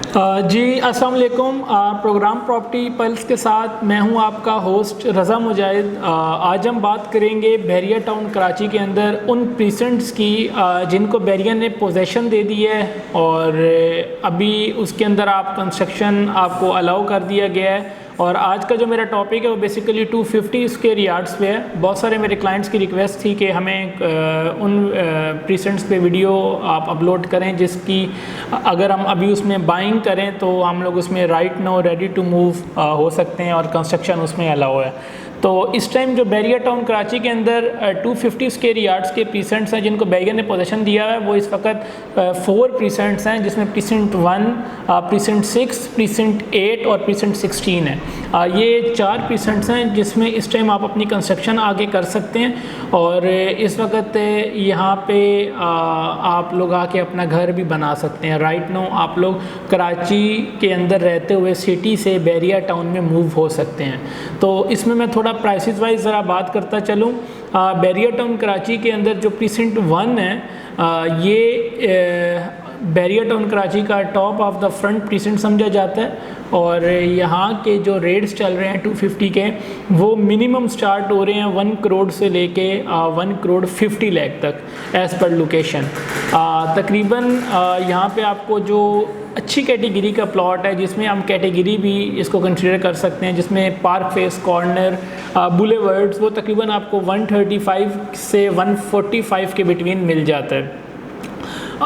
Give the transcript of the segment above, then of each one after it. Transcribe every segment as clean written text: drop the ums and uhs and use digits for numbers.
जी अस्सलाम वालेकुम। Programme property pulse के साथ मैं हूं आपका होस्ट रज़ा मुजाहिद। आज हम बात करेंगे बहरिया टाउन कराची के अंदर उन प्रीसेंट्स की जिनको बहरिया ने पोजेसन दे दी है और अभी उसके अंदर आप कंस्ट्रक्शन आपको अलाउ कर दिया गया है। और आज का जो मेरा टॉपिक है वो बेसिकली 250 स्क्वायर यार्ड्स पे है। बहुत सारे मेरे क्लाइंट्स की रिक्वेस्ट थी कि हमें उन प्रीसेंट्स पे वीडियो आप अपलोड करें जिसकी अगर हम अभी उसमें बाइंग करें तो हम लोग उसमें right now ready to move हो सकते हैं और कंस्ट्रक्शन उसमें अलाउ है। तो इस टाइम जो बहरिया टाउन कराची के अंदर 250 स्क्वायर यार्ड्स के प्रीसेंट्स हैं जिनको बहरिया ने पोजेसन दिया है वो इस वक्त 4 प्रीसेंट्स हैं, जिसमें प्रीसेंट 1, प्रीसेंट 6, प्रीसेंट 8 और प्रीसेंट 16 है। ये 4 प्रीसेंट्स हैं जिसमें इस टाइम आप अपनी कंस्ट्रक्शन आगे कर सकते हैं और इस वक्त यहाँ पे आप लोग आके अपना घर भी बना सकते हैं। राइट नाउ आप लोग कराची के अंदर रहते हुए सिटी से बहरिया टाउन में मूव हो सकते हैं। तो इसमें मैं थोड़ा प्राइसेस वाइज ज़रा बात करता चलूँ। बहरिया टाउन कराची के अंदर जो प्रीसेंट 1 है ये बहरिया टाउन कराची का top of the front precinct समझा जाता है और यहाँ के जो रेट्स चल रहे हैं 250 के वो मिनिमम स्टार्ट हो रहे हैं 1 करोड़ से लेके 1 करोड़ 50 लाख तक एज़ पर लोकेशन। तकरीबन यहाँ पे आपको जो अच्छी कैटेगरी का प्लॉट है जिसमें हम कैटेगरी भी इसको कंसीडर कर सकते हैं, जिसमें पार्क फेस कॉर्नर बुलेवर्ड्स वो तकरीबन आपको 135 से 145 के बिटवीन मिल जाता है।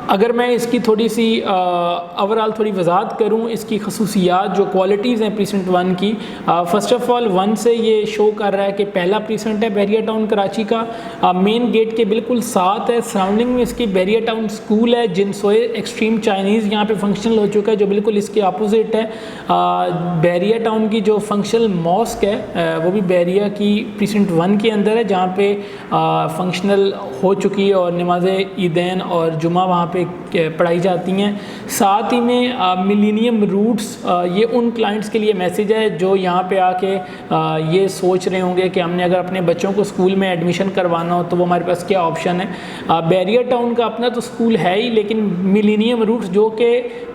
अगर मैं इसकी थोड़ी सी ओवरऑल थोड़ी वजाहत करूँ, इसकी खसूसियात जो क्वालिटीज़ हैं प्रीसेंट 1 की, फ़र्स्ट ऑफ़ ऑल 1 से ये शो कर रहा है कि पहला प्रीसेंट है बहरिया टाउन कराची का, मेन गेट के बिल्कुल साथ है। सराउंडिंग में इसकी बहरिया टाउन स्कूल है, जिनसोए एक्सट्रीम चाइनीज़ यहाँ पे फंक्शनल हो चुका है जो बिल्कुल इसके अपोजिट है। बहरिया टाउन की जो फंक्शनल मॉस्क है वो भी बहरिया की प्रीसेंट 1 के अंदर है, जहाँ पे फंक्शनल हो चुकी है और नमाज ईदैन और जुमा वहाँ पे पढ़ाई जाती हैं। साथ ही में मिलेनियम रूट्स, ये उन क्लाइंट्स के लिए मैसेज है जो यहाँ पे आके ये सोच रहे होंगे कि हमने अगर अपने बच्चों को स्कूल में एडमिशन करवाना हो तो वो हमारे पास क्या ऑप्शन है। बहरिया टाउन का अपना तो स्कूल है ही, लेकिन मिलेनियम रूट्स जो कि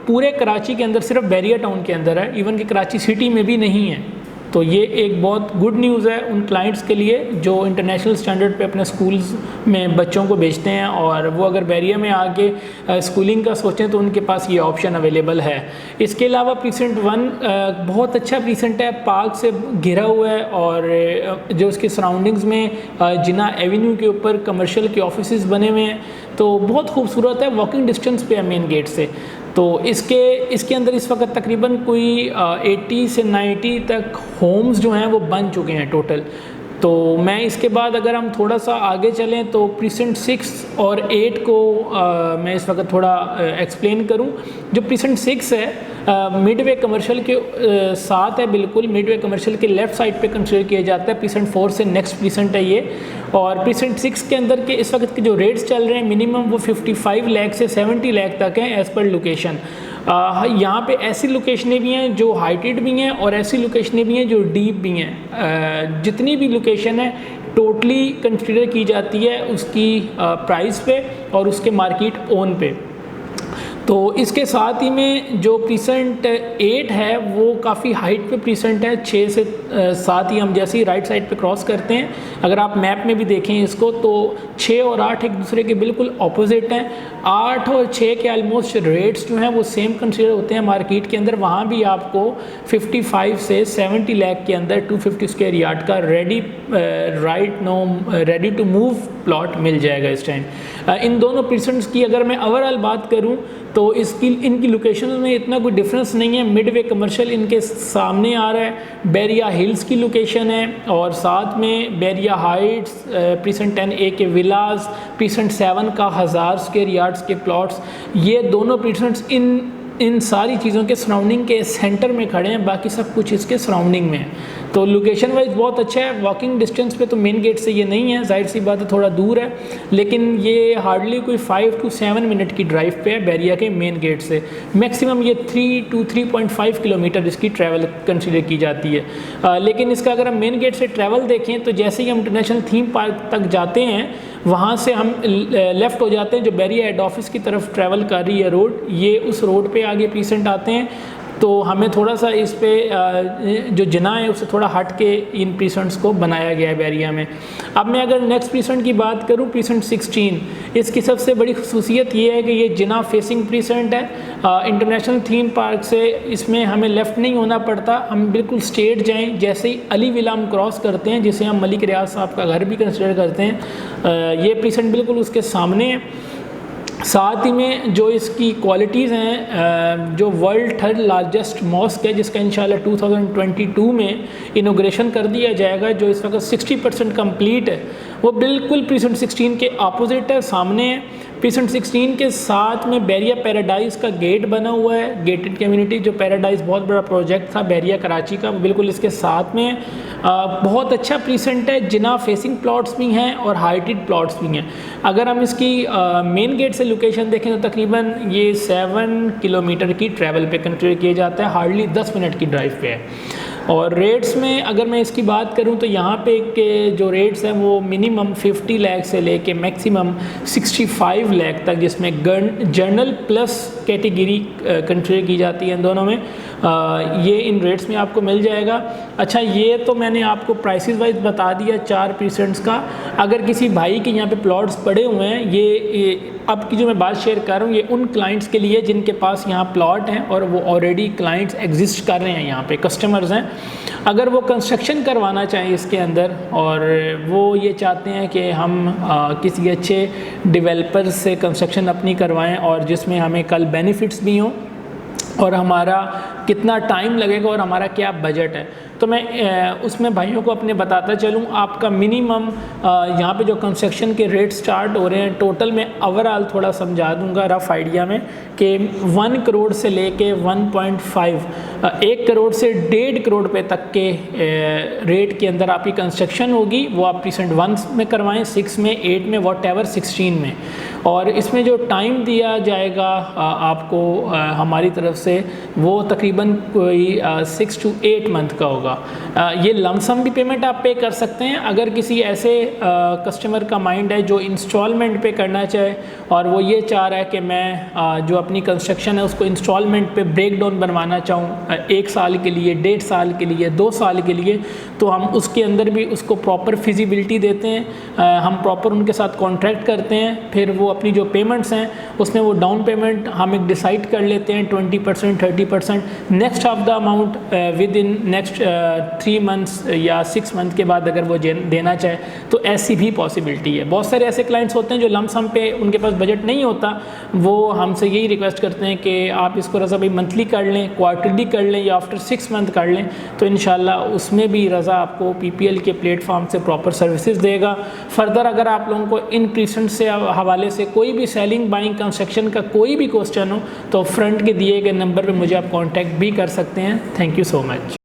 पूरे कराची के अंदर सिर्फ बहरिया टाउन के अंदर है, इवन कि कराची सिटी में भी नहीं है। तो ये एक बहुत गुड न्यूज़ है उन क्लाइंट्स के लिए जो इंटरनेशनल स्टैंडर्ड पे अपने स्कूल्स में बच्चों को भेजते हैं और वो अगर बहरिया में आके स्कूलिंग का सोचें तो उनके पास ये ऑप्शन अवेलेबल है। इसके अलावा प्रीसेंट 1 बहुत अच्छा प्रीसेंट है, पार्क से घिरा हुआ है और जो उसके सराउंडिंग्स में जिना एवेन्यू के ऊपर कमर्शियल के ऑफिस बने हुए हैं, तो बहुत खूबसूरत है, वॉकिंग डिस्टेंस पे है मेन गेट से। तो इसके अंदर इस वक्त तकरीबन कोई 80 से 90 तक होम्स जो हैं वो बन चुके हैं टोटल। तो मैं इसके बाद अगर हम थोड़ा सा आगे चलें तो प्रीसेंट 6 और 8 को मैं इस वक्त थोड़ा एक्सप्लेन करूं। जो प्रीसेंट 6 है मिडवे कमर्शियल के साथ है, बिल्कुल मिडवे कमर्शियल के लेफ़्ट साइड पे कंसीडर किया जाता है। प्रीसेंट 4 से नेक्स्ट प्रीसेंट है ये। और प्रीसेंट 6 के अंदर के इस वक्त के जो रेट्स चल रहे हैं मिनिमम वो 55 लाख से 70 लाख तक हैं एज़ पर लोकेशन। यहाँ पे ऐसी लोकेशनें भी हैं जो हाइटेड भी हैं और ऐसी लोकेशनें भी हैं जो डीप भी हैं। जितनी भी लोकेशन है टोटली कंसिडर की जाती है उसकी प्राइस पे और उसके मार्केट ओन पे। तो इसके साथ ही में जो प्रीसेंट 8 है वो काफ़ी हाइट पे प्रीसेंट है, 6 से साथ ही हम जैसे ही राइट साइड पे क्रॉस करते हैं, अगर आप मैप में भी देखें इसको तो 6 और 8 एक दूसरे के बिल्कुल ऑपोजिट हैं। 8 और 6 के ऑलमोस्ट रेट्स जो हैं वो सेम कंसीडर होते हैं मार्केट के अंदर। वहाँ भी आपको 55 से 70 लाख के अंदर 250 स्क्वायर यार्ड का रेडी टू मूव प्लॉट मिल जाएगा इस टाइम। इन दोनों प्रीसेंट्स की अगर मैं ओवरऑल बात करूँ तो इनकी लोकेशन में इतना कोई डिफरेंस नहीं है। मिडवे कमर्शियल इनके सामने आ रहा है, बैरिया हिल्स की लोकेशन है और साथ में बैरिया हाइट्स, प्रीसेंट 10A के विलास, प्रीसेंट 7 का 1000 स्क्वायर यार्ड्स के प्लॉट्स, ये दोनों प्रीसेंट्स इन सारी चीज़ों के सराउंडिंग के सेंटर में खड़े हैं, बाकी सब कुछ इसके सराउंडिंग में है। तो लोकेशन वाइज बहुत अच्छा है। वॉकिंग डिस्टेंस पे तो मेन गेट से ये नहीं है, जाहिर सी बात है थोड़ा दूर है, लेकिन ये हार्डली कोई 5 to 7 मिनट की ड्राइव पे है बैरिया के मेन गेट से। मैक्सिमम ये 3 to 3.5 किलोमीटर इसकी ट्रैवल कंसिडर की जाती है। लेकिन इसका अगर हम मेन गेट से ट्रैवल देखें तो जैसे ही हम इंटरनेशनल थीम पार्क तक जाते हैं, वहाँ से हम लेफ़्ट हो जाते हैं, जो बैरिया हेड ऑफिस की तरफ ट्रैवल कर रही है रोड, ये उस रोड पे आगे प्रीसेंट आते हैं। तो हमें थोड़ा सा इस पे जो जिना है उससे थोड़ा हट के इन प्रीसेंट्स को बनाया गया है बैरिया में। अब मैं अगर नेक्स्ट प्रीसेंट की बात करूं, प्रीसेंट 16, इसकी सबसे बड़ी खसूसियत ये है कि ये जिना फेसिंग प्रीसेंट है। इंटरनेशनल थीम पार्क से इसमें हमें लेफ़्ट नहीं होना पड़ता, हम बिल्कुल स्ट्रेट जाएं। जैसे ही अली विला हम क्रॉस करते हैं, जिसे हम मलिक रियाज साहब का घर भी कंसिडर करते हैं, ये प्रीसेंट बिल्कुल उसके सामने है। साथ ही में जो इसकी क्वालिटीज़ हैं, जो वर्ल्ड थर्ड लार्जेस्ट मॉस्क है जिसका इंशाल्लाह 2022 में इनोग्रेशन कर दिया जाएगा, जो इस वक्त 60% कंप्लीट है, वो बिल्कुल प्रीसेंट 16 के अपोजिट है, सामने है। प्रीसेंट 16 के साथ में बैरिया पैराडाइज का गेट बना हुआ है, गेटेड कम्युनिटी, जो पैराडाइज बहुत बड़ा प्रोजेक्ट था बैरिया कराची का, वो बिल्कुल इसके साथ में है। बहुत अच्छा प्रीसेंट है, जिना फेसिंग प्लॉट्स भी हैं और हाइटेड प्लॉट्स भी हैं। अगर हम इसकी मेन गेट से लोकेशन देखें तो तकरीबन ये 7 किलोमीटर की ट्रैवल पे कंसिडर किया जाता है, हार्डली 10 मिनट की ड्राइव पे है। और रेट्स में अगर मैं इसकी बात करूं तो यहाँ पे के जो रेट्स हैं वो मिनिमम 50 लाख से लेके मैक्सिमम 65 लाख तक, जिसमें जर्नल प्लस कैटेगरी कंसिडर की जाती है इन दोनों में, ये इन रेट्स में आपको मिल जाएगा। अच्छा, ये तो मैंने आपको प्राइसेस वाइज बता दिया 4 प्रीसेंट्स का। अगर किसी भाई के यहाँ पे प्लॉट्स पड़े हुए हैं, ये अब की जो मैं बात शेयर कर रहा हूँ ये उन क्लाइंट्स के लिए जिनके पास यहाँ प्लॉट हैं और वो ऑलरेडी क्लाइंट्स एग्जिस्ट कर रहे हैं, यहाँ पे कस्टमर्स हैं। अगर वो कंस्ट्रक्शन करवाना चाहें इसके अंदर और वो ये चाहते हैं कि हम किसी अच्छे डेवलपर से कंस्ट्रक्शन अपनी करवाएं और जिसमें हमें कल बेनिफिट्स भी हों और हमारा कितना टाइम लगेगा और हमारा क्या बजट है, तो मैं उसमें भाइयों को अपने बताता चलूँ। आपका मिनिमम यहाँ पे जो कंस्ट्रक्शन के रेट स्टार्ट हो रहे हैं, टोटल मैं ओवरऑल थोड़ा समझा दूँगा रफ़ आइडिया में कि 1 करोड़ से लेके 1.5, 1 करोड़ से 1.5 करोड़ पे तक के रेट के अंदर आपकी कंस्ट्रक्शन होगी। वो आप प्रीसेंट 1 में करवाएं, 6 में, 8 में, वॉटएवर 16 में। और इसमें जो टाइम दिया जाएगा आपको हमारी तरफ से, वो तकरीबन कोई 6 to 8 मंथ का होगा। ये लमसम भी पेमेंट आप पे कर सकते हैं। अगर किसी ऐसे कस्टमर का माइंड है जो इंस्टॉलमेंट पे करना चाहे और वो ये चाह रहा है कि मैं जो अपनी कंस्ट्रक्शन है उसको इंस्टॉलमेंट पे ब्रेक डाउन बनवाना चाहूँ 1 साल के लिए, 1.5 साल के लिए, 2 साल के लिए, तो हम उसके अंदर भी उसको प्रॉपर फिजिबिलिटी देते हैं। हम प्रॉपर उनके साथ कॉन्ट्रैक्ट करते हैं, फिर वो अपनी जो पेमेंट्स हैं उसमें वो डाउन पेमेंट हम एक डिसाइड कर लेते हैं 20%, 30%। Next of the amount with in next 3 months या 6 मंथ के बाद अगर वो देना चाहे तो ऐसी भी पॉसिबिलिटी है। बहुत सारे ऐसे क्लाइंट्स होते हैं जो लमसम पे उनके पास बजट नहीं होता, वो हमसे यही रिक्वेस्ट करते हैं कि आप इसको रज़ा भाई मंथली कर लें, क्वार्टरली कर लें या आफ्टर 6 मंथ कर लें, तो इंशाल्लाह उसमें भी रज़ा आपको PPL के प्लेटफॉर्म से प्रॉपर सर्विसेज देगा। फर्दर अगर आप लोगों को इन प्रीसेंट से हवाले से कोई भी सेलिंग, बाइंग, कंस्ट्रक्शन का कोई भी क्वेश्चन हो तो फ्रंट के दिए गए नंबर पर मुझे आप कॉन्टैक्ट भी कर सकते हैं। Thank you so much.